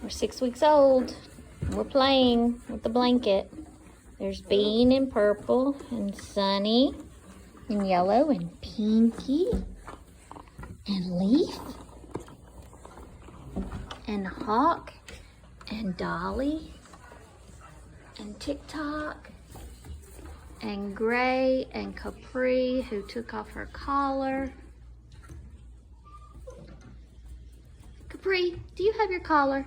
We're 6 weeks old. We're playing with the blanket. There's Bean in purple and Sunny in yellow and Pinky and Leaf and Hawk and Dolly and TikTok and Gray and Capri, who took off her collar. Capri, do you have your collar?